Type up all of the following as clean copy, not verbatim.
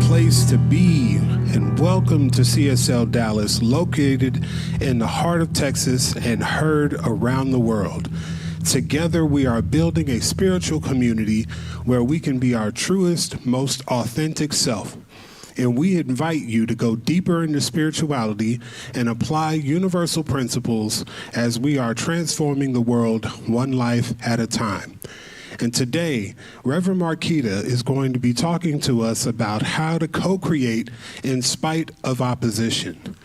place to be, and welcome to CSLDallas, located in the heart of Texas and heard around the world. Together, we are building a spiritual community where we can be our truest, most authentic self. And we invite you to go deeper into spirituality and apply universal principles as we are transforming the world one life at a time. And today, Reverend Marquita is going to be talking to us about how to co-create in spite of opposition.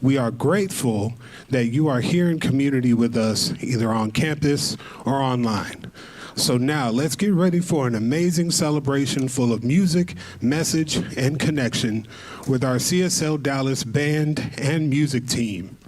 We are grateful that you are here in community with us, either on campus or online. So now let's get ready for an amazing celebration full of music, message, and connection with our CSLDallas band and music team.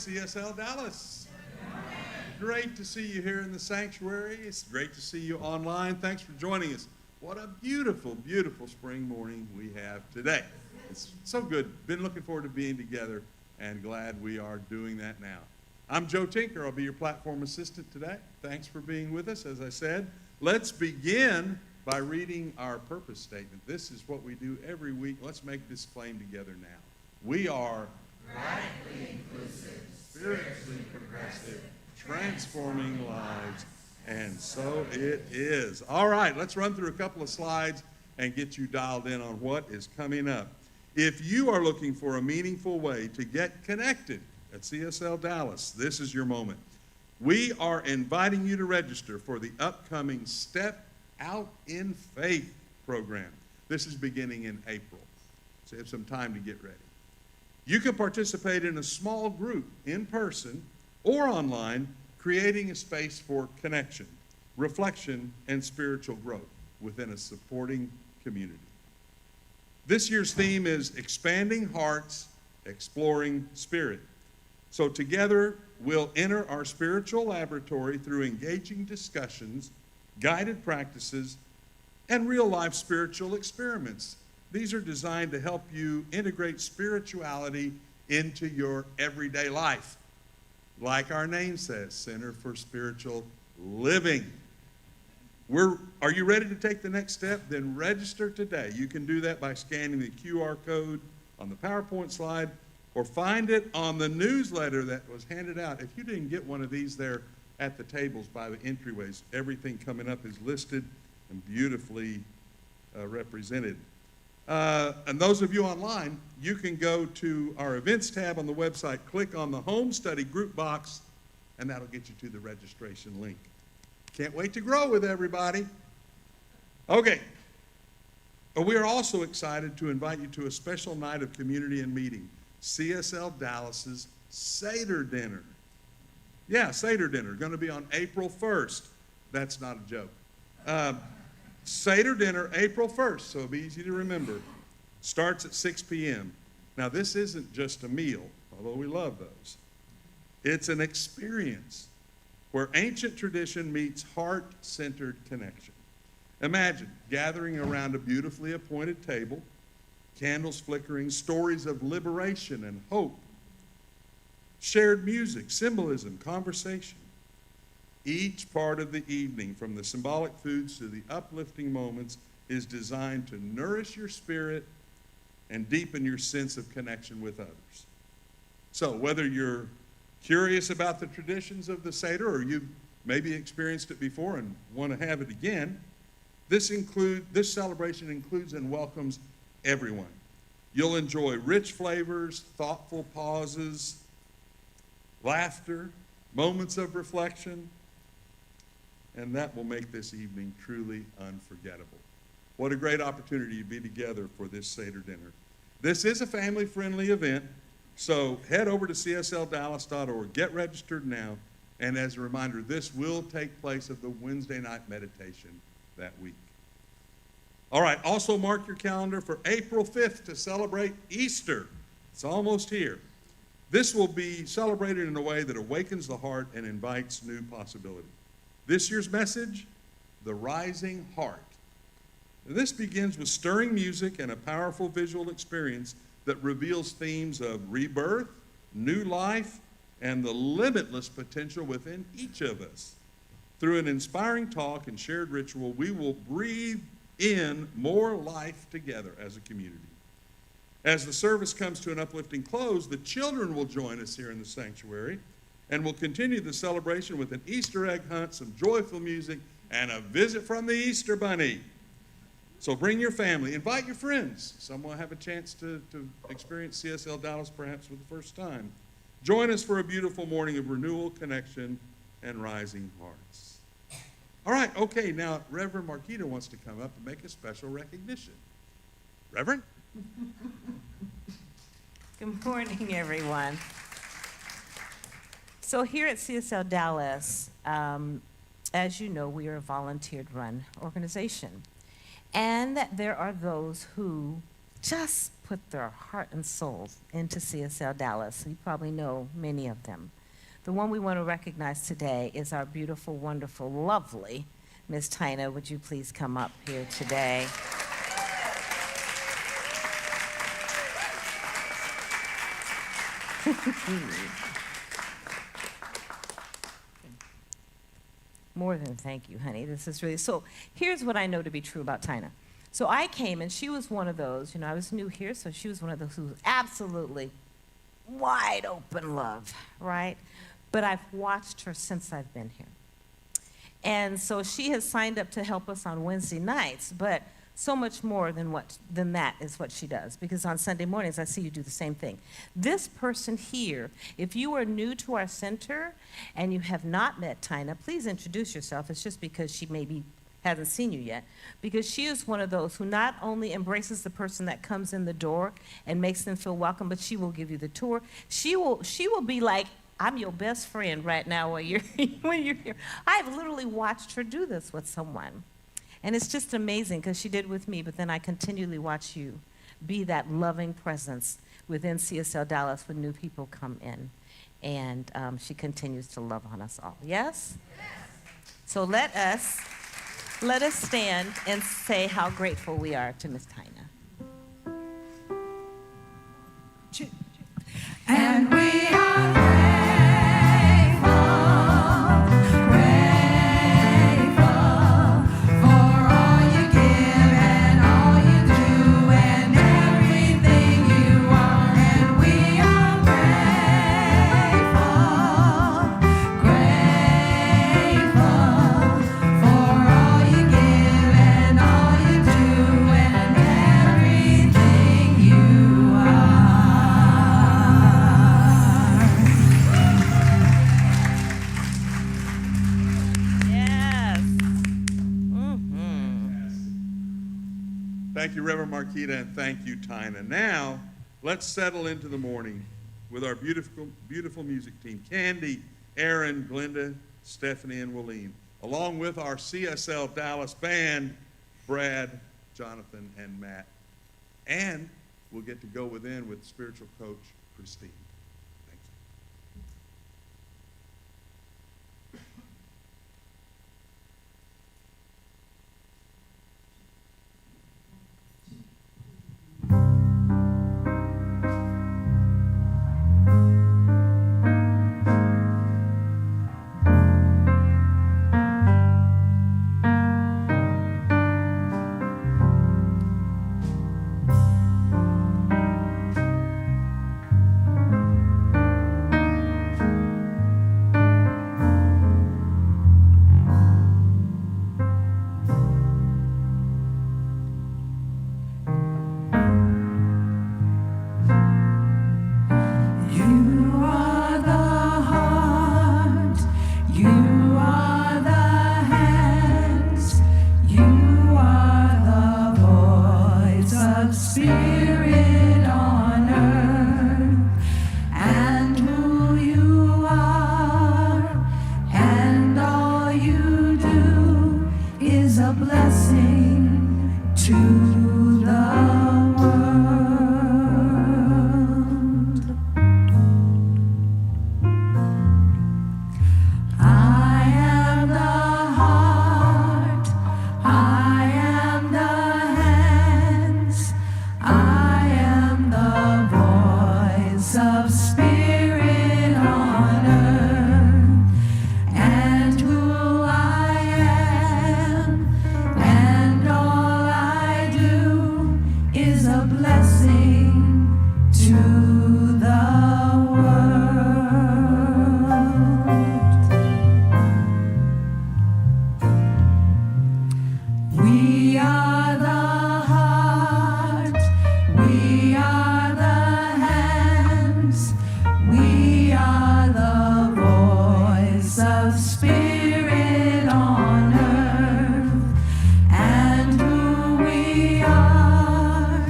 CSLDallas. Great to see you here in the sanctuary. It's great to see you online. Thanks for joining us. What a beautiful, beautiful spring morning we have today. It's so good. Been looking forward to being together and glad we are doing that now. I'm Joe Tinker. I'll be your platform assistant today. Thanks for being with us. As I said, let's begin by reading our purpose statement. This is what we do every week. Let's make this claim together now. We are radically inclusive, spiritually progressive, transforming lives, and so it is. All right, let's run through a couple of slides and get you dialed in on what is coming up. If you are looking for a meaningful way to get connected at CSL Dallas, this is your moment. We are inviting you to register for the upcoming Step Out in Faith program. This is beginning in April, so you have some time to get ready. You can participate in a small group in person or online, creating a space for connection, reflection, and spiritual growth within a supporting community. This year's theme is Expanding Hearts, Exploring Spirit. So together, we'll enter our spiritual laboratory through engaging discussions, guided practices, and real-life spiritual experiments. These are designed to help you integrate spirituality into your everyday life. Like our name says, Center for Spiritual Living. Are you ready to take the next step? Then register today. You can do that by scanning the QR code on the PowerPoint slide or find it on the newsletter that was handed out. If you didn't get one of these there at the tables by the entryways, everything coming up is listed and beautifully represented. And those of you online, you can go to our events tab on the website, click on the home study group box, and that'll get you to the registration link. Can't wait to grow with everybody. Okay. We are also excited to invite you to a special night of community and meeting, CSL Dallas's Seder Dinner. Yeah, Seder Dinner, going to be on April 1st. That's not a joke. Seder Dinner, April 1st, so it'll be easy to remember. Starts at 6 p.m. Now, this isn't just a meal, although we love those. It's an experience where ancient tradition meets heart-centered connection. Imagine gathering around a beautifully appointed table, candles flickering, stories of liberation and hope, shared music, symbolism, conversation. Each part of the evening, from the symbolic foods to the uplifting moments, is designed to nourish your spirit and deepen your sense of connection with others. So whether you're curious about the traditions of the Seder, or you've maybe experienced it before and want to have it again, this celebration includes and welcomes everyone. You'll enjoy rich flavors, thoughtful pauses, laughter, moments of reflection, and that will make this evening truly unforgettable. What a great opportunity to be together for this Seder dinner. This is a family-friendly event, so head over to CSLDallas.org. Get registered now, and as a reminder, this will take place at the Wednesday night meditation that week. All right, also mark your calendar for April 5th to celebrate Easter. It's almost here. This will be celebrated in a way that awakens the heart and invites new possibility. This year's message, the rising heart. This begins with stirring music and a powerful visual experience that reveals themes of rebirth, new life, and the limitless potential within each of us. Through an inspiring talk and shared ritual, we will breathe in more life together as a community. As the service comes to an uplifting close, the children will join us here in the sanctuary, and we'll continue the celebration with an Easter egg hunt, some joyful music, and a visit from the Easter Bunny. So bring your family, invite your friends. Some will have a chance to experience CSL Dallas perhaps for the first time. Join us for a beautiful morning of renewal, connection, and rising hearts. All right, okay, now Reverend Marquita wants to come up and make a special recognition. Reverend? Good morning, everyone. So here at CSL Dallas, as you know, we are a volunteer-run organization. And there are those who just put their heart and soul into CSL Dallas. You probably know many of them. The one we want to recognize today is our beautiful, wonderful, lovely Miss Tina. Would you please come up here today? More than thank you, honey. This is really, so here's what I know to be true about Tina. So I came, and she was one of those, I was new here, so she was one of those who was absolutely wide open love, right? But I've watched her since I've been here. And so she has signed up to help us on Wednesday nights, but so much more than that is what she does, because on Sunday mornings I see you do the same thing. This person here, if you are new to our center and you have not met Tina, please introduce yourself. It's just because she maybe hasn't seen you yet, because she is one of those who not only embraces the person that comes in the door and makes them feel welcome, but she will give you the tour. She will be like, I'm your best friend right now when you're here. I've literally watched her do this with someone. And it's just amazing, because she did with me, but then I continually watch you be that loving presence within CSL Dallas when new people come in. And she continues to love on us all. Yes? So let us stand and say how grateful we are to Miss Tina. And we are grateful, grateful for all you give and all you do and everything you are. And we are grateful, grateful for all you give and all you do and everything you are. Yes. Thank you, Reverend Marquita, and thank you, Tina. Now, let's settle into the morning with our beautiful, beautiful music team, Candy, Aaron, Glenda, Stephanie, and Willeen, along with our CSL Dallas band, Brad, Jonathan, and Matt. And we'll get to go within with spiritual coach, Christine. Thank you. You are the heart, you are the hands, you are the voice of spirit on earth, and who you are, and all you do is a blessing to the world. I am the heart, I am the hands, I am the voice of spirit on earth, and who I am, and all I do is a blessing to the world. We are the heart, we are the hands, we are the voice of spirit on earth, and who we are,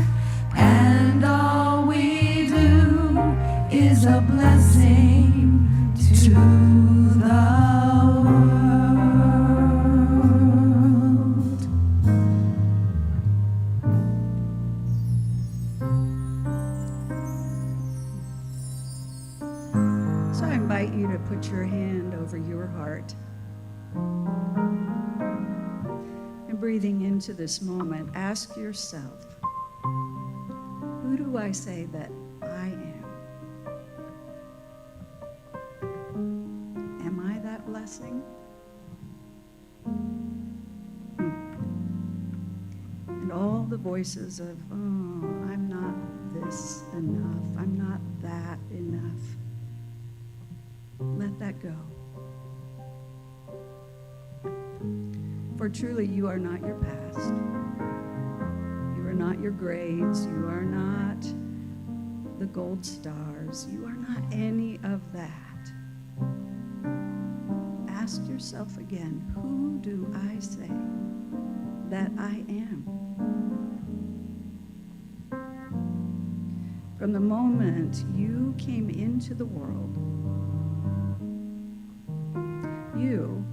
and all we do is a blessing to the world. So I invite you to put your hand over your heart. And breathing into this moment, ask yourself, who do I say that I am? Am I that blessing? And all the voices of, oh, I'm not this enough, I'm not that enough. Let that go. For truly, you are not your past. not your grades. You are not the gold stars. You are not any of that. Ask yourself again, who do I say that I am? From the moment you came into the world, you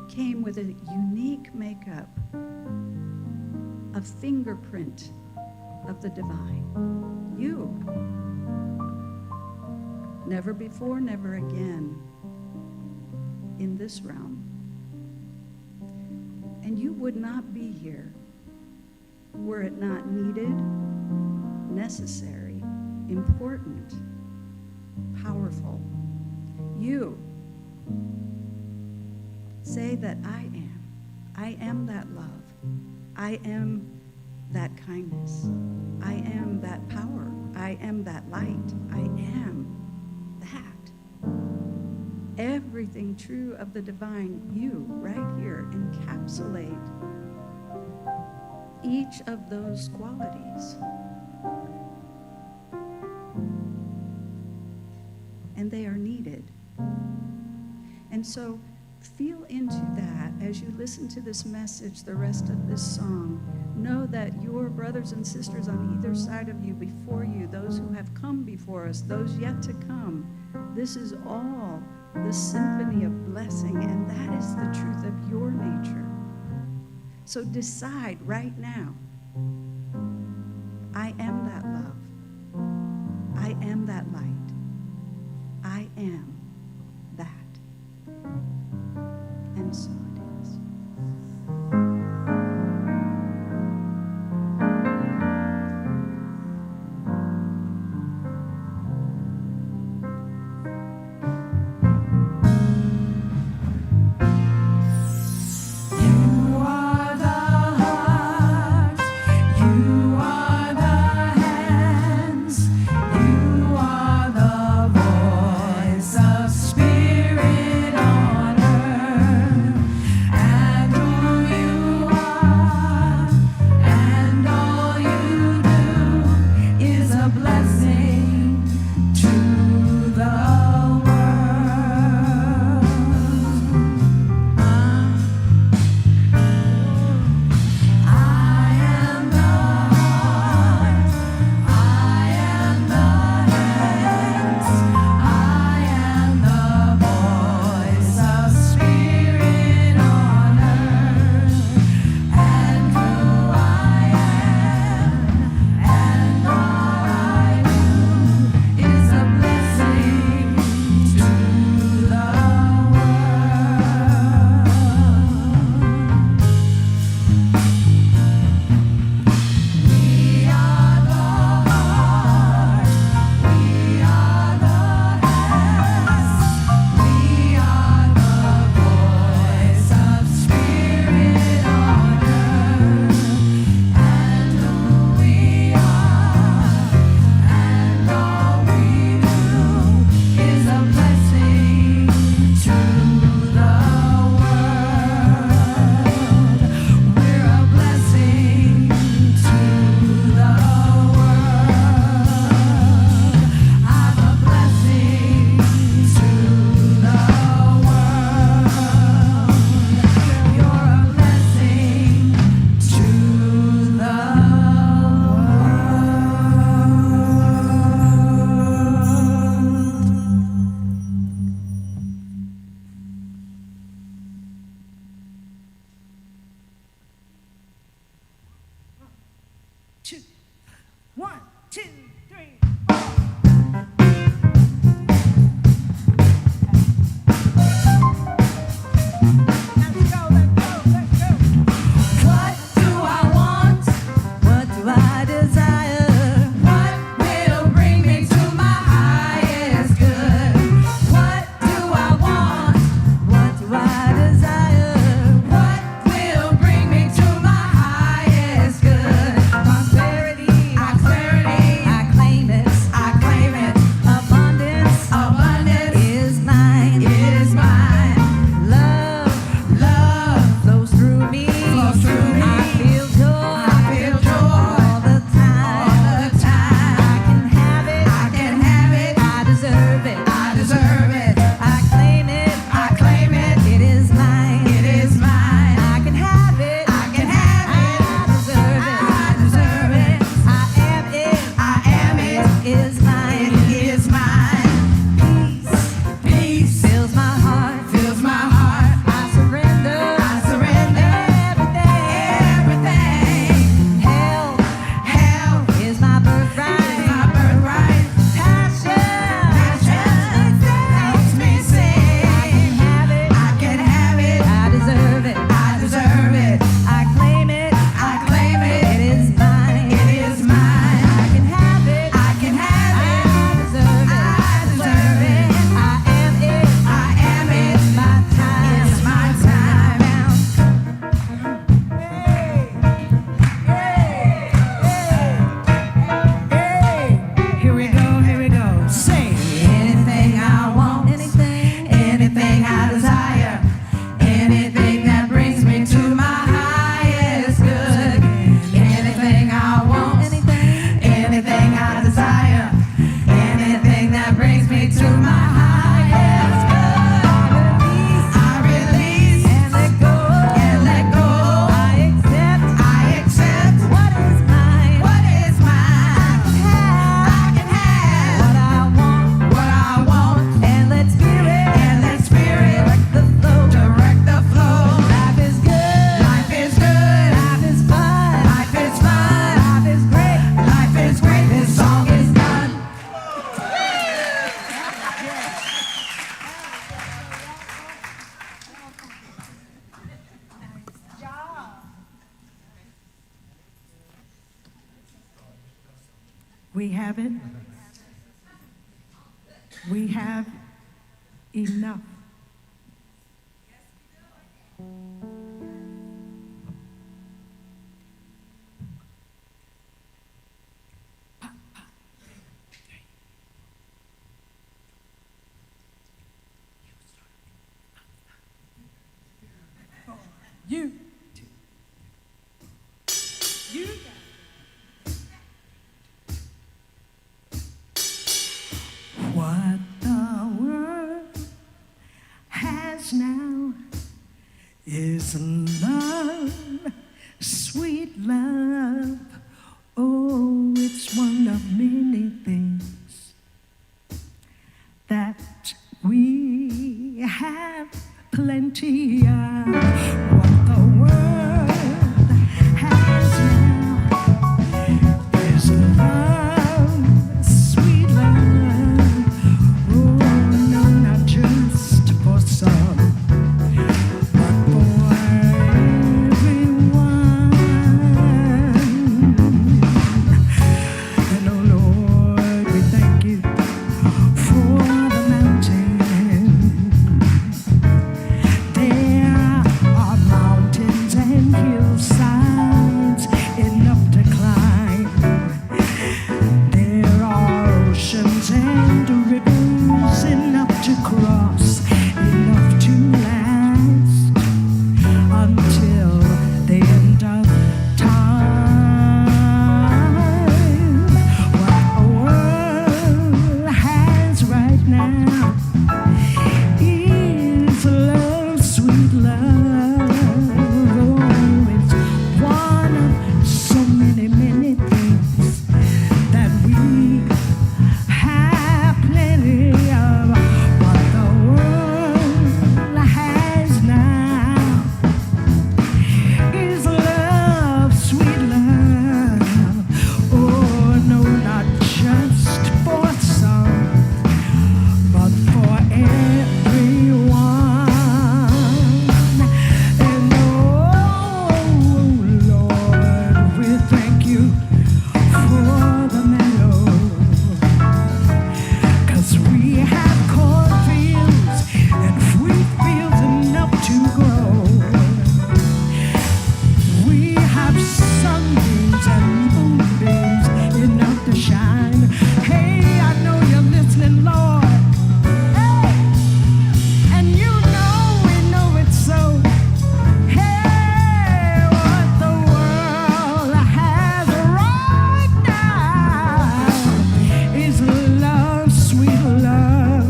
came with a unique makeup, a fingerprint of the divine. You. Never before, never again in this realm. And you would not be here were it not needed, necessary, important, powerful. You say that I am that love. I am that kindness. I am that power. I am that light. I am that. Everything true of the divine, you right here encapsulate each of those qualities. And they are needed. And so feel into that as you listen to this message, the rest of this song. Know that your brothers and sisters on either side of you, before you, those who have come before us, those yet to come, this is all the symphony of blessing, and that is the truth of your nature. So decide right now, I am that love. I am that light. I am that. And so it is. two, 1, 2, 3. Let's go, let's go, let's go. What do I want? What do I desire? What will bring me to my highest good? What do I want? What do I desire? What will bring me to my highest good? Prosperity, I We have it. We have enough. You. You. What the world has now is love, sweet love. Oh, it's one of many things that we have plenty of. What the world has now is love, sweet love. Oh, no, not just for some, but for everyone. And oh Lord, we thank you for the mountain. There are mountains and hillsides enough to climb. There are oceans and rivers enough to cross, enough to last until the end of time. What the world has right now is love, sweet love. Oh, it's one of so many, many things that we have plenty of. What the world has now is love, sweet love. Oh, no, not just for some, but for everyone. And oh Lord, we thank you for the meadow, 'cause we have cornfields and wheat fields enough to grow. We have sunbeams and moonbeams enough to shine. Hey, I know you're listening, Lord. Hey, and you know we know it's so. Hey, what the world has right now is love, sweet love.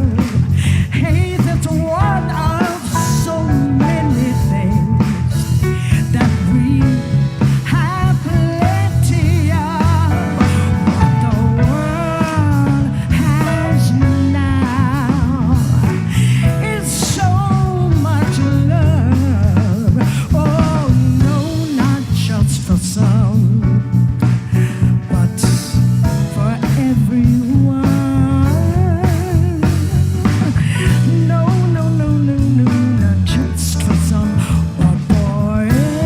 Hey, that's one of so many things that we have plenty of. What the world has now is so much love. Oh, no, not just for some, but for everyone. No, no, no, no, no, not just for some, but for everyone.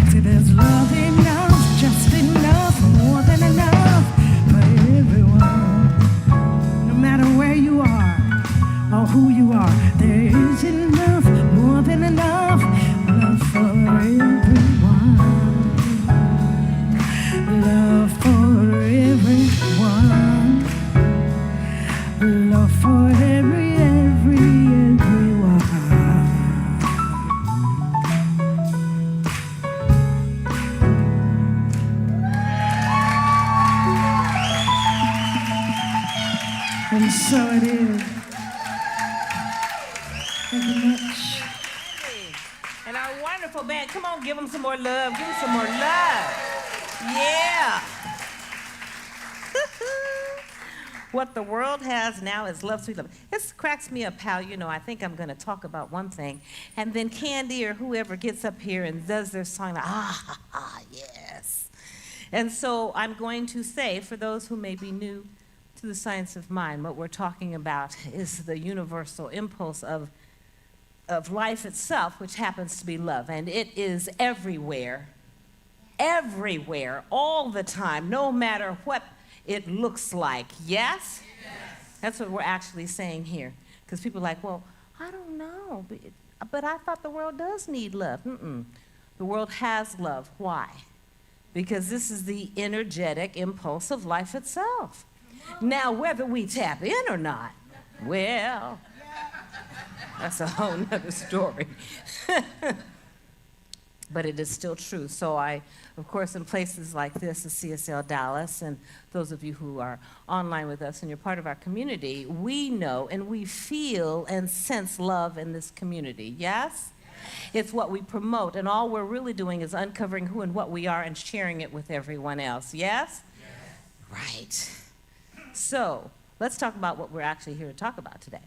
See, there's love enough, just enough, more than enough for everyone. No matter where you are or who you are, there is enough, more than enough love for everyone. Love for everyone. Love for everyone. And so it is. Thank you much. And our wonderful band, come on, give them some more love. Give them some more love. Yeah. What the world has now is love, sweet love. This cracks me up how, I think I'm going to talk about one thing, and then Candy or whoever gets up here and does their song, like, yes. And so I'm going to say, for those who may be new to the science of mind, what we're talking about is the universal impulse of life itself, which happens to be love. And it is everywhere, everywhere, all the time, no matter what it looks like. Yes? That's what we're actually saying here. Because people are like, well, I don't know, but I thought the world does need love. The world has love. Why? Because this is the energetic impulse of life itself. Now, whether we tap in or not, well, that's a whole nother story. But it is still true. So of course, in places like this, the CSL Dallas, and those of you who are online with us and you're part of our community, we know and we feel and sense love in this community. Yes? It's what we promote, and all we're really doing is uncovering who and what we are and sharing it with everyone else. Yes? Right. So let's talk about what we're actually here to talk about today.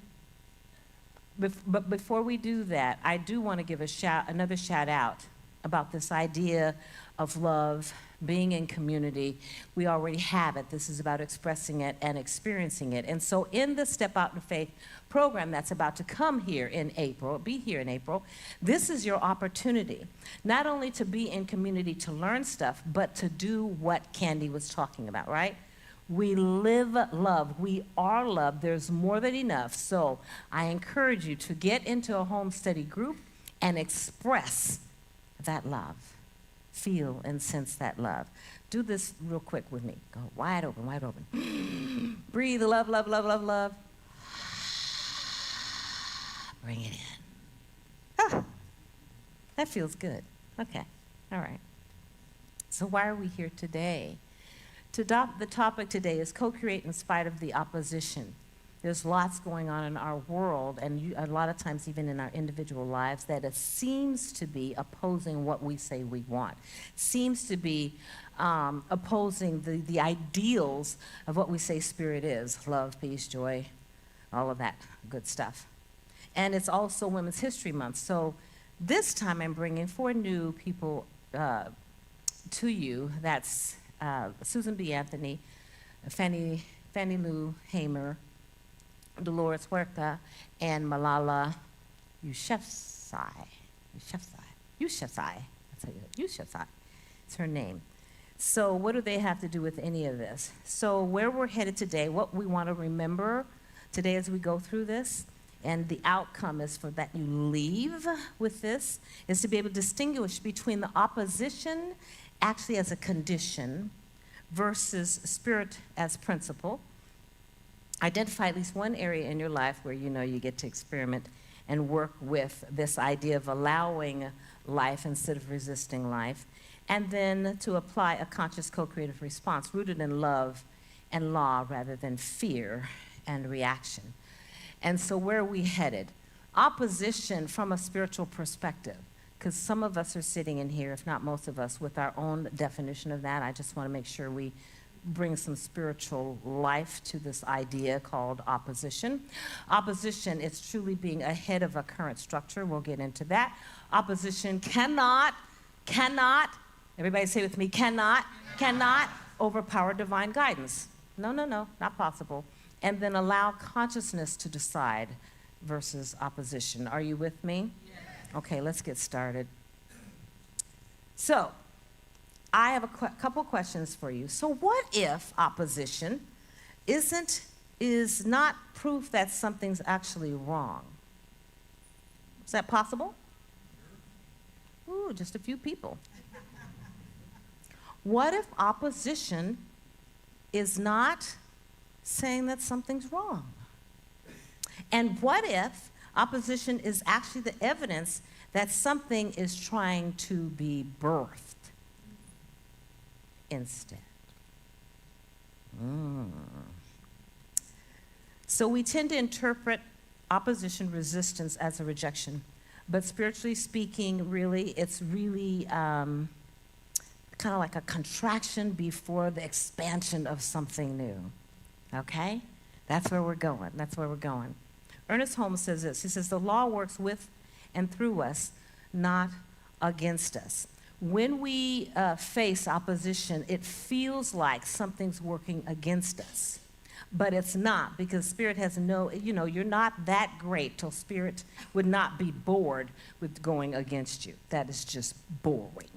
But before we do that, I do want to give another shout out about this idea of love, being in community. We already have it. This is about expressing it and experiencing it. And so in the Step Out in Faith program that's about to come here in April, this is your opportunity, not only to be in community to learn stuff, but to do what Candy was talking about, right? We live love. We are love. There's more than enough. So I encourage you to get into a home study group and express that love. Feel and sense that love. Do this real quick with me. Go wide open, wide open. Breathe love, love, love, love, love. Bring it in. Ah, that feels good. Okay, all right. So why are we here today? The topic today is co-create in spite of the opposition. There's lots going on in our world, and a lot of times even in our individual lives, that it seems to be opposing what we say we want. Seems to be opposing the ideals of what we say spirit is. Love, peace, joy, all of that good stuff. And it's also Women's History Month. So this time I'm bringing 4 new people to you. That's Susan B. Anthony, Fannie Lou Hamer, Dolores Huerta, and Malala Yousafzai. It's her name. So what do they have to do with any of this? So where we're headed today, what we want to remember today as we go through this, and the outcome is for that you leave with this, is to be able to distinguish between the opposition actually as a condition versus spirit as principle. Identify at least one area in your life where you know you get to experiment and work with this idea of allowing life instead of resisting life, and then to apply a conscious co-creative response rooted in love and law rather than fear and reaction. And so where are we headed? Opposition from a spiritual perspective, because some of us are sitting in here, if not most of us, with our own definition of that. I just want to make sure we bring some spiritual life to this idea called opposition. Opposition is truly being ahead of a current structure. We'll get into that. Opposition cannot, everybody say with me, cannot overpower divine guidance. No, not possible. And then allow consciousness to decide versus opposition. Are you with me? Yes. Okay, let's get started. So, I have a couple questions for you. So what if opposition is not proof that something's actually wrong? Is that possible? Ooh, just a few people. What if opposition is not saying that something's wrong? And what if opposition is actually the evidence that something is trying to be birthed instead? So we tend to interpret opposition, resistance as a rejection. But spiritually speaking, really, it's really kind of like a contraction before the expansion of something new. Okay? That's where we're going. Ernest Holmes says this. He says, the law works with and through us, not against us. When we face opposition, it feels like something's working against us. But it's not, because Spirit has no, you're not that great till Spirit would not be bored with going against you. That is just boring.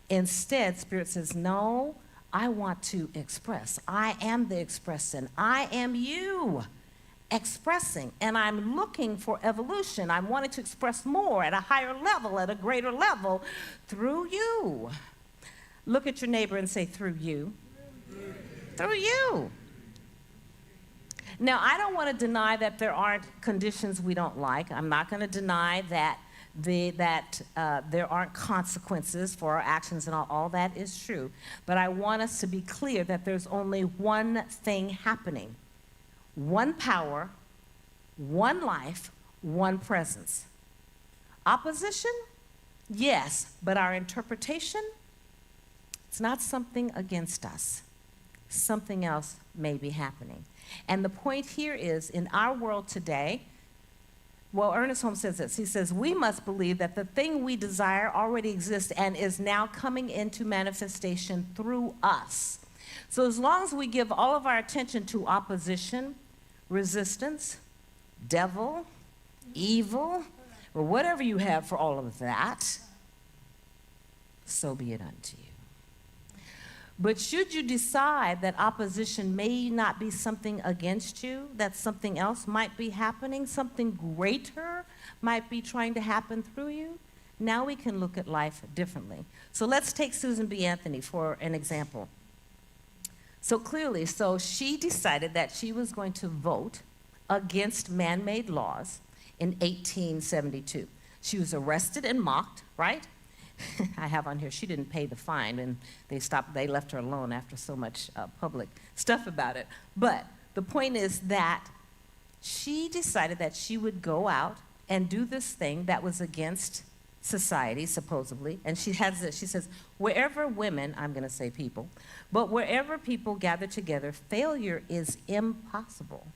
Instead, Spirit says, no, I want to express. I am the expressing. I am you expressing, and I'm looking for evolution. I'm wanting to express more at a higher level, at a greater level, through you. Look at your neighbor and say, through you. Through you. Now, I don't want to deny that there aren't conditions we don't like. I'm not going to deny that there aren't consequences for our actions, and all that is true. But I want us to be clear that there's only one thing happening. One power, one life, one presence. Opposition? Yes, but our interpretation, it's not something against us. Something else may be happening. And the point here is, in our world today, well, Ernest Holmes says this. He says, we must believe that the thing we desire already exists and is now coming into manifestation through us. So as long as we give all of our attention to opposition, resistance, devil, evil, or whatever you have for all of that, so be it unto you. But should you decide that opposition may not be something against you, that something else might be happening, something greater might be trying to happen through you, now we can look at life differently. So let's take Susan B. Anthony for an example. So she decided that she was going to vote against man-made laws in 1872. She was arrested and mocked, right? I have on here, she didn't pay the fine, and they left her alone after so much public stuff about it. But the point is that she decided that she would go out and do this thing that was against society, supposedly. And she has this, she says, wherever women, I'm going to say people, but wherever people gather together, failure is impossible.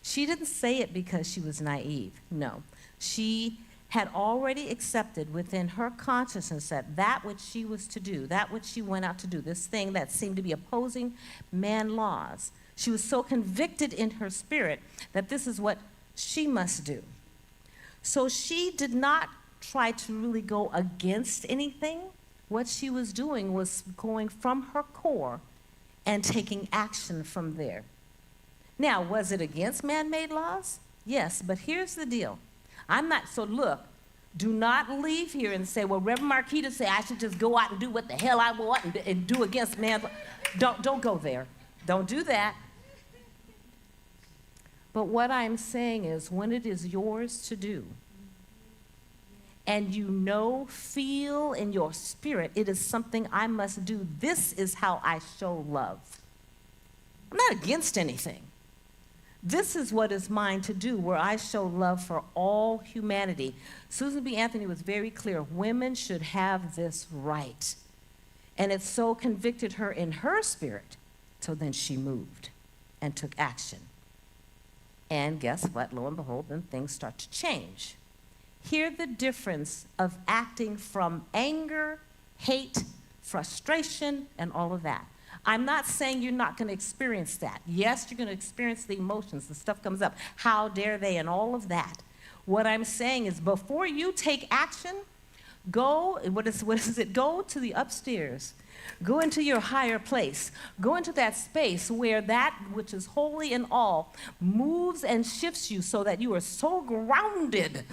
She didn't say it because she was naive. No. She had already accepted within her consciousness that which she was to do, that which she went out to do, this thing that seemed to be opposing man laws. She was so convicted in her spirit that this is what she must do. So she did not try to really go against anything. What she was doing was going from her core and taking action from there. Now, was it against man-made laws? Yes, but here's the deal. Look, do not leave here and say, well, Reverend Marquita said I should just go out and do what the hell I want and do against man. Don't go there. Don't do that. But what I'm saying is, when it is yours to do, and feel in your spirit, it is something I must do, this is how I show love. I'm not against anything. This is what is mine to do, where I show love for all humanity. Susan B. Anthony was very clear. Women should have this right. And it so convicted her in her spirit. So then she moved and took action. And guess what? Lo and behold, then things start to change. Hear the difference of acting from anger, hate, frustration, and all of that. I'm not saying you're not going to experience that. Yes, you're going to experience the emotions. The stuff comes up. How dare they, and all of that. What I'm saying is, before you take action, go, what is it? Go to the upstairs. Go into your higher place. Go into that space where that which is holy in all moves and shifts you, so that you are so grounded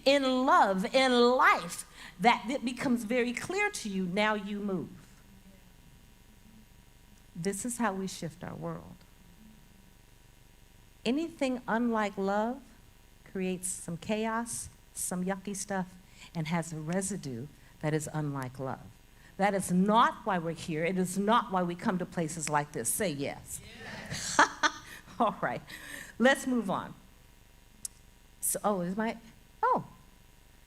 in love, in life, that it becomes very clear to you. Now you move. This is how we shift our world. Anything unlike love creates some chaos, some yucky stuff, and has a residue that is unlike love. That is not why we're here. It is not why we come to places like this. Say yes. Yes. All right. Let's move on. So,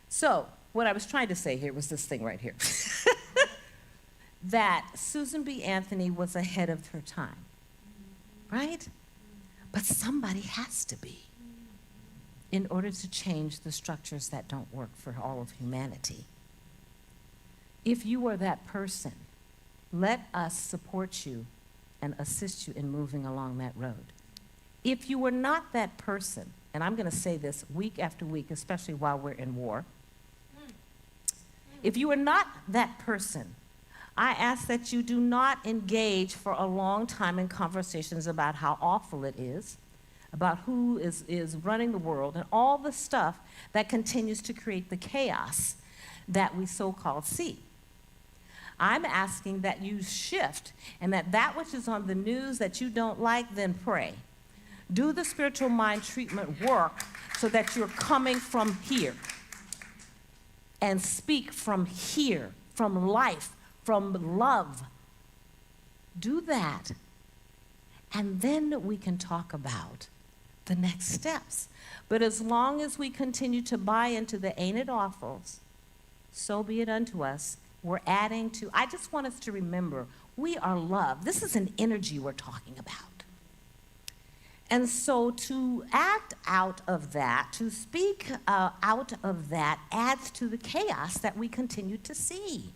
So, what I was trying to say here was this thing right here. That Susan B. Anthony was ahead of her time, right? But somebody has to be, in order to change the structures that don't work for all of humanity. If you are that person, let us support you and assist you in moving along that road. If you were not that person, and I'm going to say this week after week, especially while we're in war, if you are not that person, I ask that you do not engage for a long time in conversations about how awful it is, about who is running the world, and all the stuff that continues to create the chaos that we so-called see. I'm asking that you shift, and that which is on the news that you don't like, then pray. Do the spiritual mind treatment work so that you're coming from here and speak from here, from life, from love. Do that, and then we can talk about the next steps. But as long as we continue to buy into the ain't it awfuls, so be it unto us, we're adding to, I just want us to remember, we are love. This is an energy we're talking about. And so to act out of that, to speak out of that, adds to the chaos that we continue to see.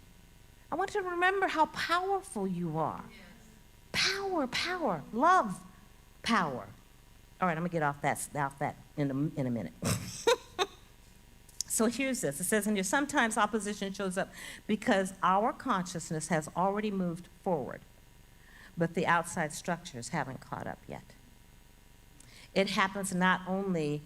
I want you to remember how powerful you are. Power, power, love, power. All right, I'm going to get off that in a minute. So here's this. It says in here, sometimes opposition shows up because our consciousness has already moved forward, but the outside structures haven't caught up yet. It happens not only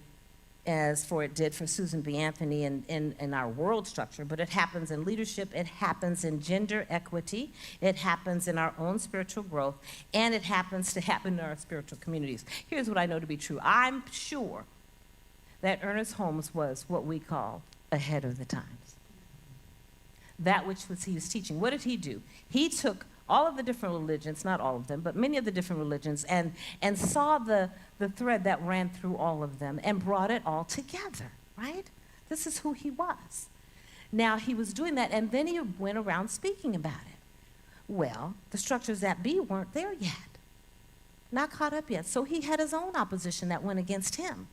as for it did for Susan B. Anthony in our world structure, but it happens in leadership, it happens in gender equity, it happens in our own spiritual growth, and it happens to happen in our spiritual communities. Here's what I know to be true. I'm sure that Ernest Holmes was what we call ahead of the times. That which he was teaching. What did he do? He took all of the different religions, not all of them, but many of the different religions, and saw the thread that ran through all of them and brought it all together, right? This is who he was. Now, he was doing that, and then he went around speaking about it. Well, the structures that be weren't there yet, not caught up yet. So he had his own opposition that went against him.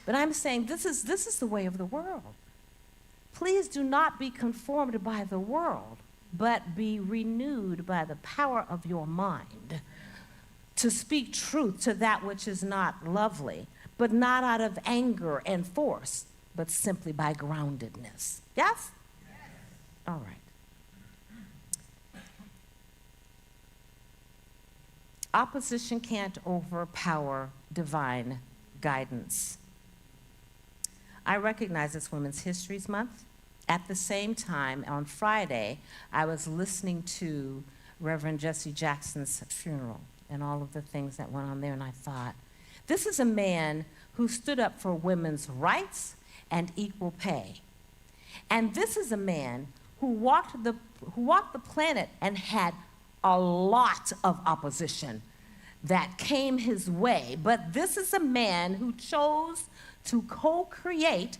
But I'm saying this is the way of the world. Please do not be conformed by the world, but be renewed by the power of your mind to speak truth to that which is not lovely, but not out of anger and force, but simply by groundedness. Yes? All right. Opposition can't overpower divine guidance. I recognize it's Women's History Month. At the same time, on Friday, I was listening to Reverend Jesse Jackson's funeral and all of the things that went on there, and I thought, this is a man who stood up for women's rights and equal pay. And this is a man who walked the planet and had a lot of opposition that came his way. But this is a man who chose to co-create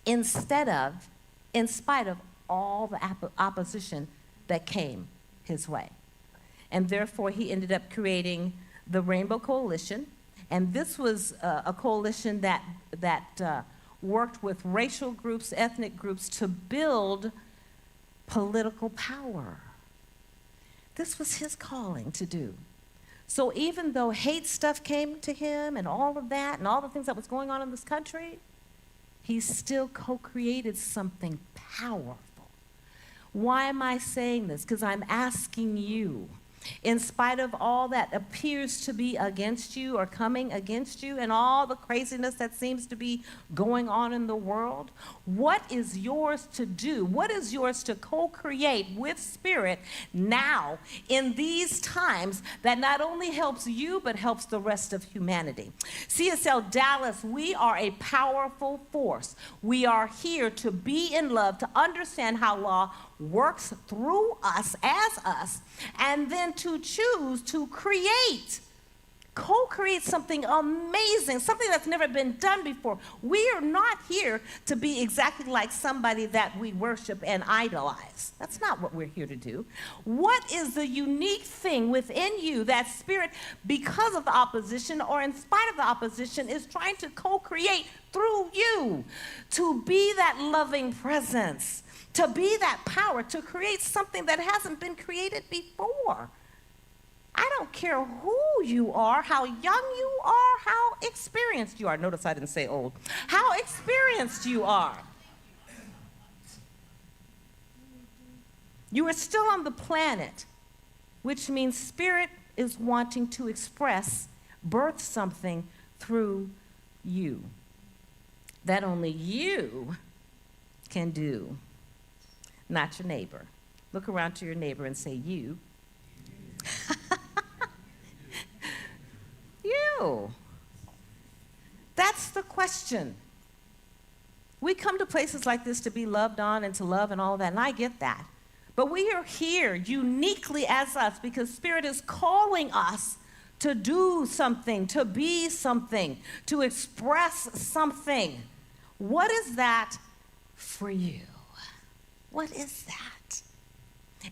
in spite of all the opposition that came his way. And therefore, he ended up creating the Rainbow Coalition. And this was a coalition that worked with racial groups, ethnic groups, to build political power. This was his calling to do. So even though hate stuff came to him and all of that and all the things that was going on in this country, he still co-created something powerful. Why am I saying this? Because I'm asking you, in spite of all that appears to be against you or coming against you and all the craziness that seems to be going on in the world, what is yours to do? What is yours to co-create with Spirit now in these times that not only helps you but helps the rest of humanity? CSLDallas, we are a powerful force. We are here to be in love, to understand how law works through us, as us, and then to choose to co-create something amazing, something that's never been done before. We are not here to be exactly like somebody that we worship and idolize. That's not what we're here to do. What is the unique thing within you that Spirit, because of the opposition or in spite of the opposition, is trying to co-create through you to be that loving presence, to be that power, to create something that hasn't been created before? I don't care who you are, how young you are, how experienced you are. Notice I didn't say old. How experienced you are. You are still on the planet, which means spirit is wanting to express, birth something through you that only you can do, not your neighbor. Look around to your neighbor and say, you. You. That's the question. We come to places like this to be loved on and to love and all that, and I get that. But we are here uniquely as us because Spirit is calling us to do something, to be something, to express something. What is that for you? What is that?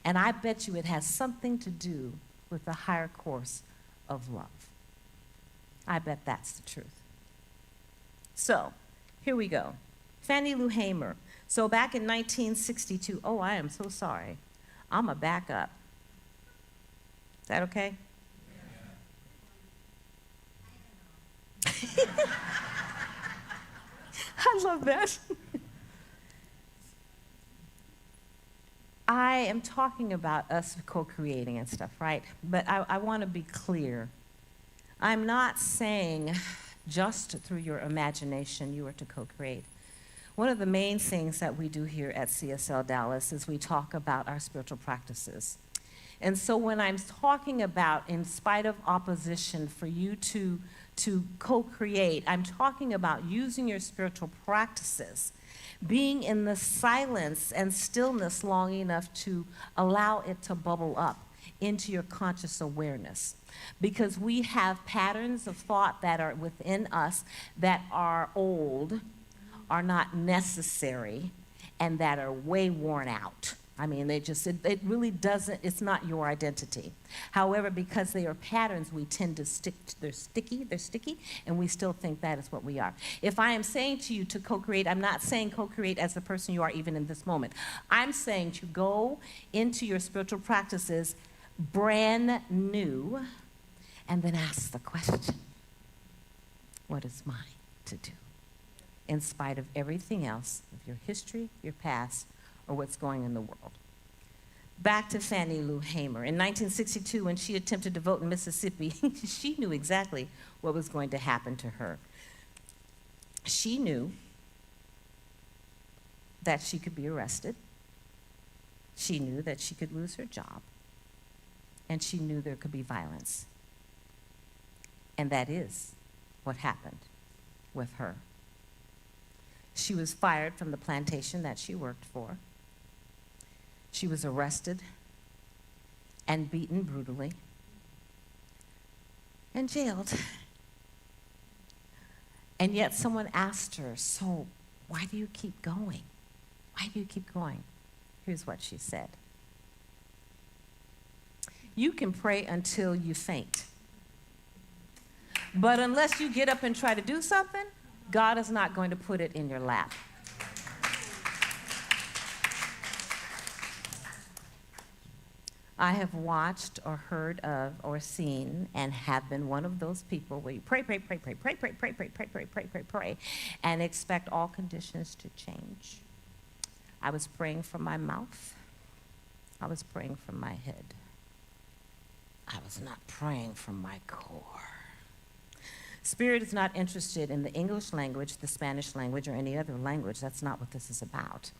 And I bet you it has something to do with the higher course of love. I bet that's the truth. So, here we go. Fannie Lou Hamer. So back in 1962, oh, I am so sorry. I'm a back up. Is that okay? I love that. I am talking about us co-creating and stuff, right? But I want to be clear. I'm not saying just through your imagination you are to co-create. One of the main things that we do here at CSLDallas is we talk about our spiritual practices. And so when I'm talking about, in spite of opposition, for you to co-create, I'm talking about using your spiritual practices, being in the silence and stillness long enough to allow it to bubble up into your conscious awareness. Because we have patterns of thought that are within us that are old, are not necessary, and that are way worn out. I mean, it really doesn't, it's not your identity. However, because they are patterns, we tend to they're sticky, and we still think that is what we are. If I am saying to you to co-create, I'm not saying co-create as the person you are even in this moment. I'm saying to go into your spiritual practices brand new, and then ask the question, what is mine to do? In spite of everything else, of your history, your past, or what's going in the world. Back to Fannie Lou Hamer. In 1962, when she attempted to vote in Mississippi, she knew exactly what was going to happen to her. She knew that she could be arrested. She knew that she could lose her job. And she knew there could be violence. And that is what happened with her. She was fired from the plantation that she worked for. She was arrested and beaten brutally and jailed. And yet someone asked her, so why do you keep going? Why do you keep going? Here's what she said. You can pray until you faint. But unless you get up and try to do something, God is not going to put it in your lap. I have watched or heard of or seen and have been one of those people where you pray, and expect all conditions to change. I was praying from my mouth. I was praying from my head. I was not praying from my core. Spirit is not interested in the English language, the Spanish language, or any other language. That's not what this is about.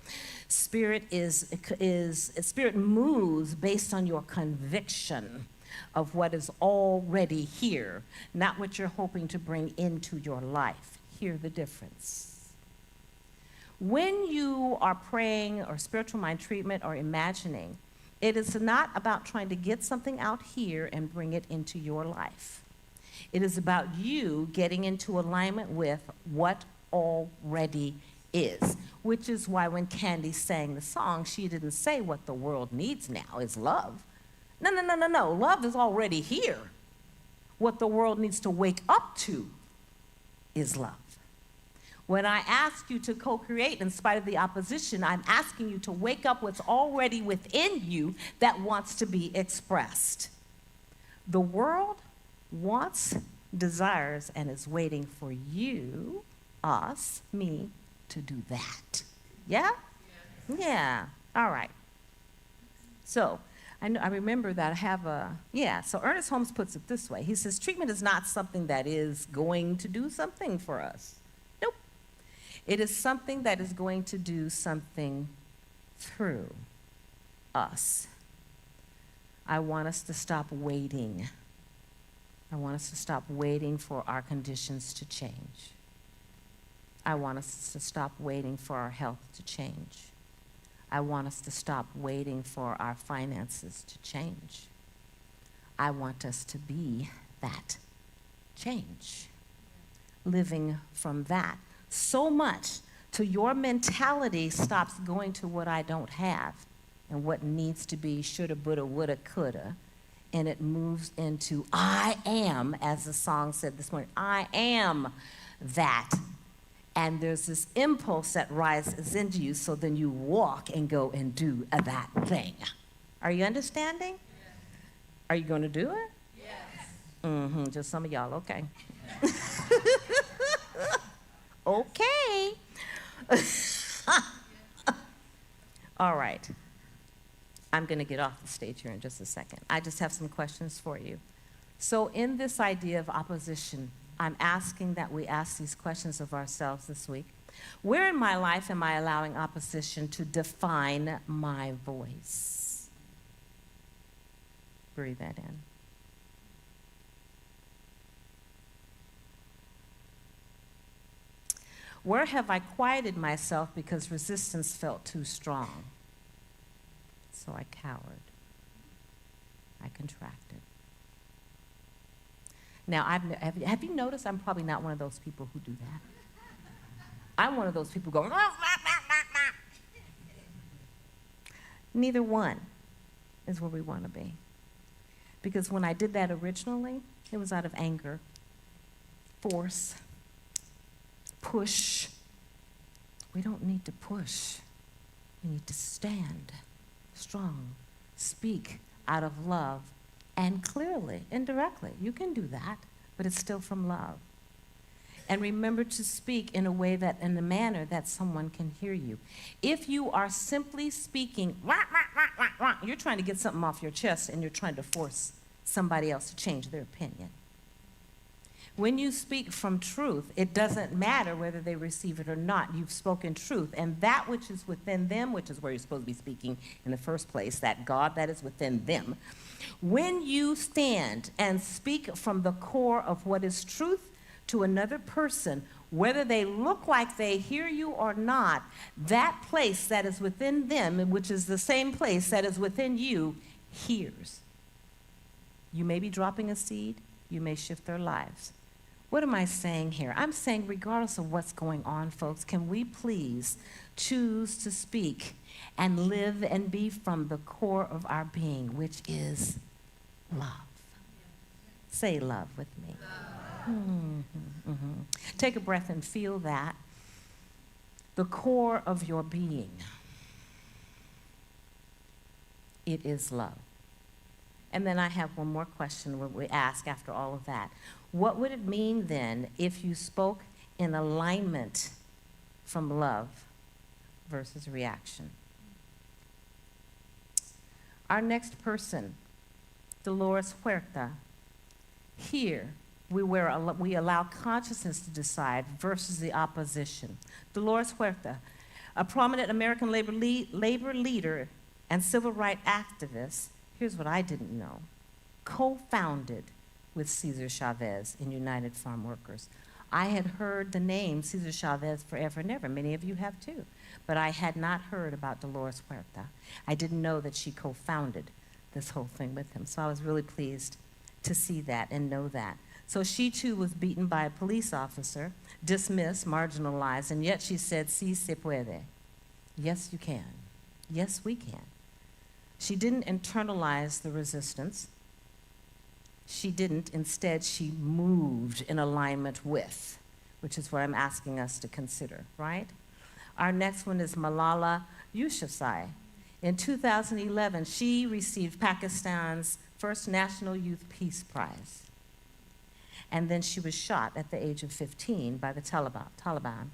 Spirit Spirit moves based on your conviction of what is already here, not what you're hoping to bring into your life. Hear the difference. When you are praying or spiritual mind treatment or imagining, it is not about trying to get something out here and bring it into your life. It is about you getting into alignment with what already is, which is why when Candy sang the song, she didn't say what the world needs now is love. No. Love is already here. What the world needs to wake up to is love. When I ask you to co-create in spite of the opposition, I'm asking you to wake up what's already within you that wants to be expressed. The world wants, desires, and is waiting for you, us, me, to do that. Yeah? Yeah. All right. So I remember that I have so Ernest Holmes puts it this way. He says, treatment is not something that is going to do something for us. Nope. It is something that is going to do something through us. I want us to stop waiting. I want us to stop waiting for our conditions to change. I want us to stop waiting for our health to change. I want us to stop waiting for our finances to change. I want us to be that change. Living from that. So much till your mentality stops going to what I don't have and what needs to be shoulda, woulda, woulda, coulda, and it moves into I am, as the song said this morning, I am that. And there's this impulse that rises into you, so then you walk and go and do that thing. Are you understanding? Yes. Are you going to do it? Yes. Just some of y'all, okay. Okay. All right. I'm going to get off the stage here in just a second. I just have some questions for you. So in this idea of opposition, I'm asking that we ask these questions of ourselves this week. Where in my life am I allowing opposition to define my voice? Breathe that in. Where have I quieted myself because resistance felt too strong? So I cowered. I contracted. Now, have you noticed I'm probably not one of those people who do that? I'm one of those people going, neither one is where we want to be. Because when I did that originally, it was out of anger, force, push. We don't need to push. We need to stand strong, speak out of love, and clearly, indirectly. You can do that, but it's still from love. And remember to speak in a way that, in a manner that someone can hear you. If you are simply speaking, you're trying to get something off your chest and you're trying to force somebody else to change their opinion. When you speak from truth, it doesn't matter whether they receive it or not. You've spoken truth. And that which is within them, which is where you're supposed to be speaking in the first place, that God that is within them. When you stand and speak from the core of what is truth to another person, whether they look like they hear you or not, that place that is within them, which is the same place that is within you, hears. You may be dropping a seed. You may shift their lives. What am I saying here? I'm saying regardless of what's going on, folks, can we please choose to speak and live and be from the core of our being, which is love. Say love with me. Take a breath and feel that. The core of your being. It is love. And then I have one more question where we ask after all of that. What would it mean then if you spoke in alignment from love versus reaction? Our next person, Dolores Huerta. Here, we allow consciousness to decide versus the opposition. Dolores Huerta, a prominent American labor leader and civil rights activist, here's what I didn't know, co-founded with Cesar Chavez in United Farm Workers. I had heard the name Cesar Chavez forever and ever. Many of you have too. But I had not heard about Dolores Huerta. I didn't know that she co-founded this whole thing with him. So I was really pleased to see that and know that. So she too was beaten by a police officer, dismissed, marginalized, and yet she said, "Sí se puede." Yes, you can. Yes, we can. She didn't internalize the resistance. She didn't. Instead, she moved in alignment with, which is what I'm asking us to consider, right? Our next one is Malala Yousafzai. In 2011, she received Pakistan's first National Youth Peace Prize. And then she was shot at the age of 15 by the Taliban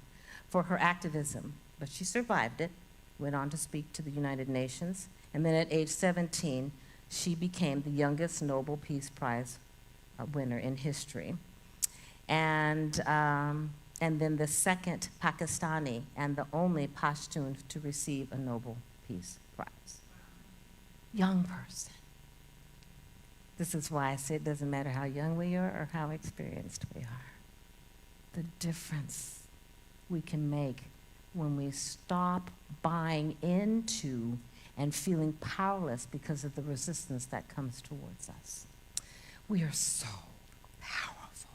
for her activism. But she survived it, went on to speak to the United Nations, and then at age 17, she became the youngest Nobel Peace Prize winner in history. And then the second Pakistani and the only Pashtun to receive a Nobel Peace Prize. Young person. This is why I say it doesn't matter how young we are or how experienced we are. The difference we can make when we stop buying into and feeling powerless because of the resistance that comes towards us. We are so powerful.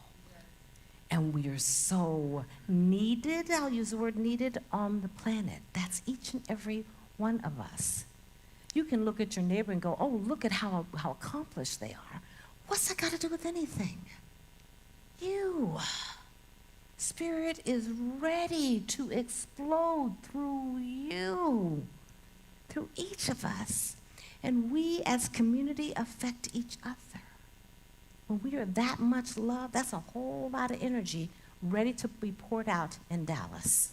And we are so needed, I'll use the word needed, on the planet. That's each and every one of us. You can look at your neighbor and go, oh, look at how accomplished they are. What's that got to do with anything? You. Spirit is ready to explode through you, through each of us. And we as community affect each other. When we are that much love, that's a whole lot of energy ready to be poured out in Dallas.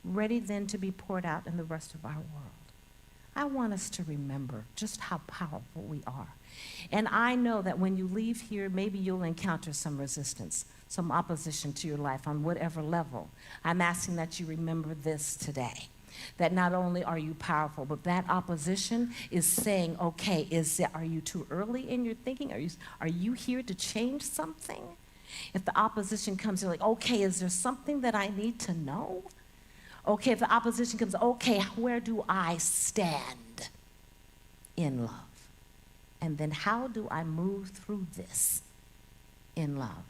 Ready then to be poured out in the rest of our world. I want us to remember just how powerful we are. And I know that when you leave here, maybe you'll encounter some resistance, some opposition to your life on whatever level. I'm asking that you remember this today. That not only are you powerful, but that opposition is saying, okay, are you too early in your thinking? Are you here to change something? If the opposition comes, you're like, okay, is there something that I need to know? Okay, if the opposition comes, okay, where do I stand in love? And then how do I move through this in love?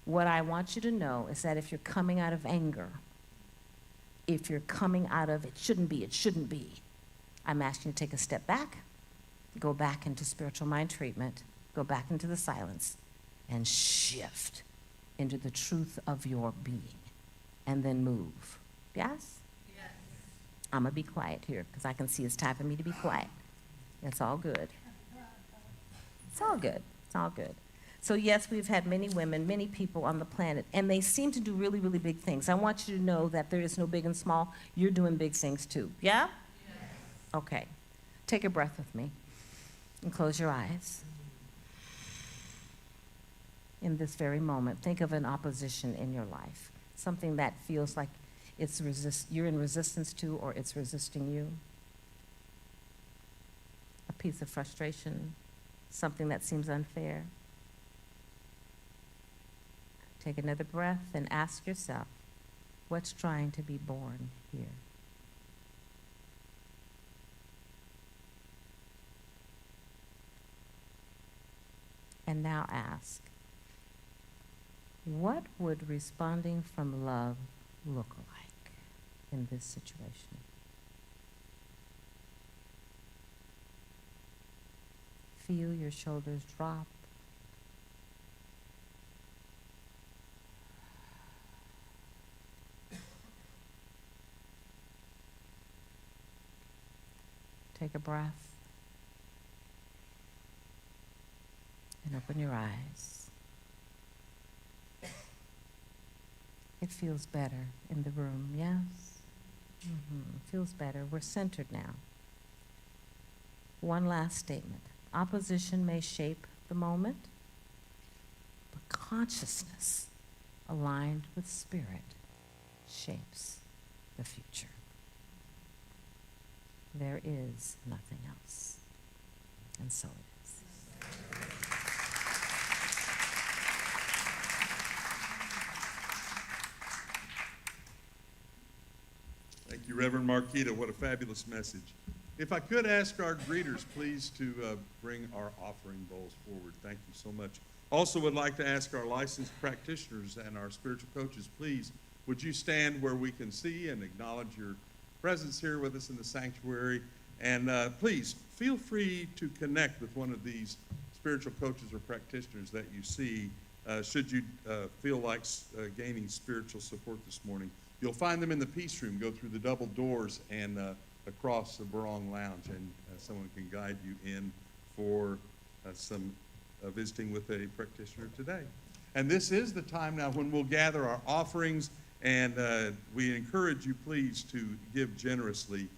What I want you to know is that if you're coming out of anger, if you're coming out of it shouldn't be, I'm asking you to take a step back, go back into spiritual mind treatment, go back into the silence, and shift into the truth of your being, and then move. Yes? Yes. I'm going to be quiet here because I can see it's time for me to be quiet. It's all good. It's all good. It's all good. So yes, we've had many women, many people on the planet, and they seem to do really, really big things. I want you to know that there is no big and small. You're doing big things too. Yeah? Yes. Okay. Take a breath with me and close your eyes. In this very moment, think of an opposition in your life, something that feels like you're in resistance to, or it's resisting you. A piece of frustration, something that seems unfair. Take another breath and ask yourself, what's trying to be born here? And now ask, what would responding from love look like in this situation? Feel your shoulders drop. Take a breath and open your eyes. It feels better in the room, yes? It feels better. We're centered now. One last statement. Opposition may shape the moment, but consciousness aligned with spirit shapes the future. There is nothing else. And so it is. Thank you, Reverend Marquita. What a fabulous message. If I could ask our greeters, please, to bring our offering bowls forward. Thank you so much. Also would like to ask our licensed practitioners and our spiritual coaches, please, would you stand where we can see and acknowledge your presence here with us in the sanctuary? And please, feel free to connect with one of these spiritual coaches or practitioners that you see should you feel like gaining spiritual support this morning. You'll find them in the Peace Room. Go through the double doors and across the Barong Lounge, and someone can guide you in for some visiting with a practitioner today. And this is the time now when we'll gather our offerings, and we encourage you, please, to give generously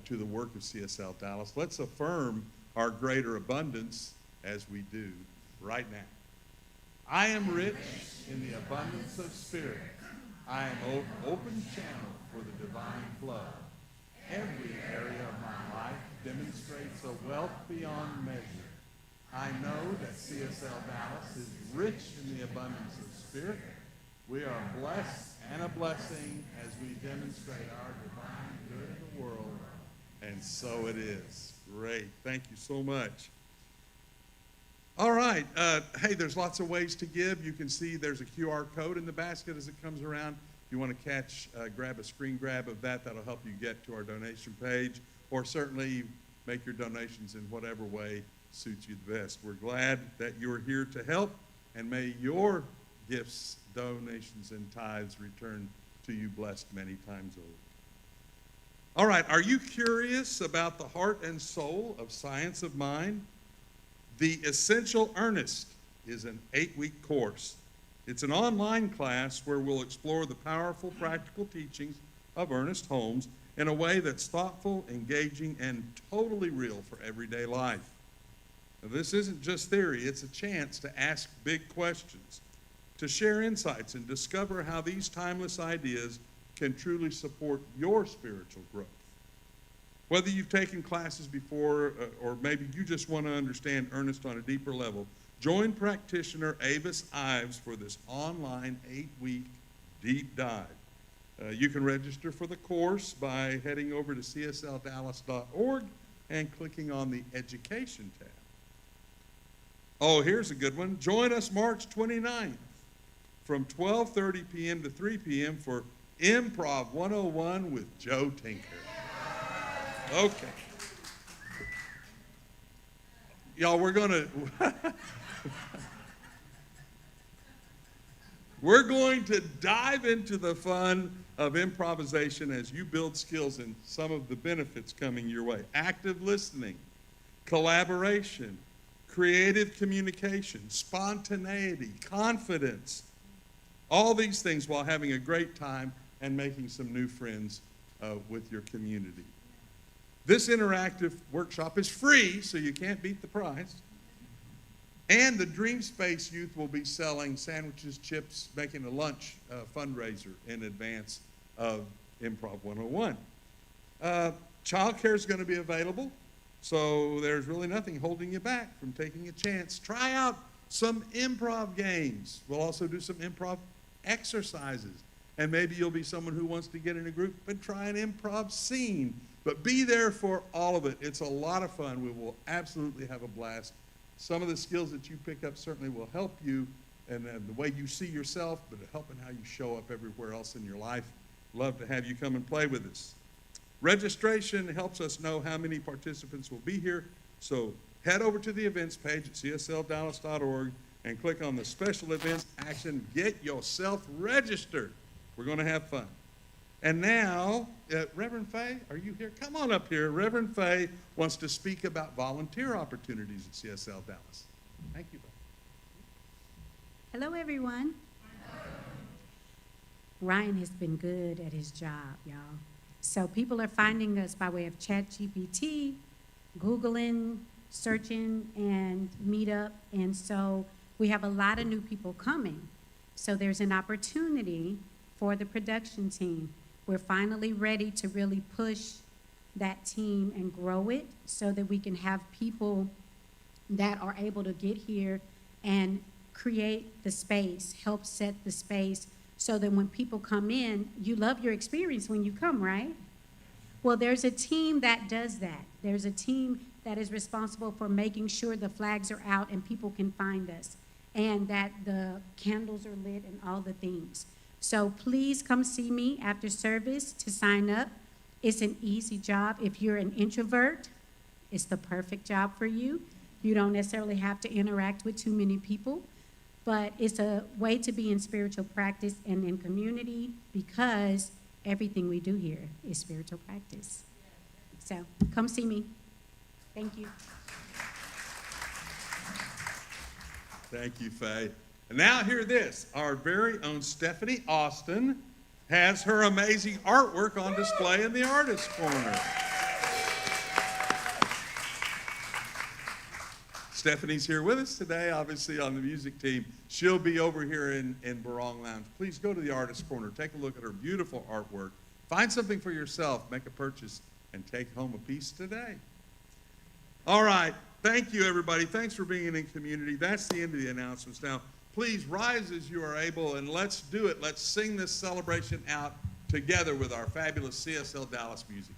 to the work of CSL Dallas. Let's affirm our greater abundance as we do right now. I am rich in the abundance of spirit. I am open channel for the divine flow. Every area of my life demonstrates a wealth beyond measure. I know that CSL Dallas is rich in the abundance of spirit. We are blessed and a blessing as we demonstrate our divine good in the world. And so it is. Great. Thank you so much. All right. Hey, there's lots of ways to give. You can see there's a QR code in the basket as it comes around. If you want to grab a screen grab of that, that'll help you get to our donation page, or certainly make your donations in whatever way suits you the best. We're glad that you're here to help, and may your gifts, donations, and tithes return to you blessed many times over. All right, are you curious about the heart and soul of science of mind? The Essential Earnest is an 8-week course. It's an online class where we'll explore the powerful practical teachings of Ernest Holmes in a way that's thoughtful, engaging, and totally real for everyday life. Now, this isn't just theory, it's a chance to ask big questions, to share insights, and discover how these timeless ideas can truly support your spiritual growth. Whether you've taken classes before or maybe you just want to understand Ernest on a deeper level, join practitioner Avis Ives for this online 8-week deep dive. You can register for the course by heading over to CSLDallas.org and clicking on the Education tab. Oh, here's a good one. Join us March 29th from 12:30 p.m. to 3 p.m. for Improv 101 with Joe Tinker. Okay. Y'all, we're going to dive into the fun of improvisation as you build skills and some of the benefits coming your way. Active listening, collaboration, creative communication, spontaneity, confidence, all these things while having a great time and making some new friends with your community. This interactive workshop is free, so you can't beat the price. And the Dream Space youth will be selling sandwiches, chips, making a lunch fundraiser in advance of Improv 101. Childcare is going to be available, so there's really nothing holding you back from taking a chance. Try out some improv games. We'll also do some improv exercises. And maybe you'll be someone who wants to get in a group and try an improv scene. But be there for all of it. It's a lot of fun. We will absolutely have a blast. Some of the skills that you pick up certainly will help you and the way you see yourself, but helping how you show up everywhere else in your life. Love to have you come and play with us. Registration helps us know how many participants will be here. So head over to the events page at CSLDallas.org and click on the special events action. Get yourself registered. We're going to have fun. And now, Reverend Faye, are you here? Come on up here. Reverend Faye wants to speak about volunteer opportunities at CSL Dallas. Thank you. Hello, everyone. Ryan has been good at his job, y'all. So people are finding us by way of ChatGPT, Googling, searching, and Meetup. And so we have a lot of new people coming. So there's an opportunity for the production team. We're finally ready to really push that team and grow it so that we can have people that are able to get here and create the space, help set the space, so that when people come in, you love your experience when you come, right? Well, there's a team that does that. There's a team that is responsible for making sure the flags are out and people can find us, and that the candles are lit and all the things. So please come see me after service to sign up. It's an easy job. If you're an introvert, it's the perfect job for you. You don't necessarily have to interact with too many people, but it's a way to be in spiritual practice and in community, because everything we do here is spiritual practice. So come see me. Thank you. Thank you, Faye. And now hear this. Our very own Stephanie Austin has her amazing artwork on display in the Artist Corner. Stephanie here with us today, obviously on the music team. She'll be over here in Barong Lounge. Please go to the Artist Corner. Take a look at her beautiful artwork. Find something for yourself. Make a purchase and take home a piece today. All right. Thank you, everybody. Thanks for being in community. That's the end of the announcements. Now, please rise as you are able, and let's do it. Let's sing this celebration out together with our fabulous CSL Dallas music.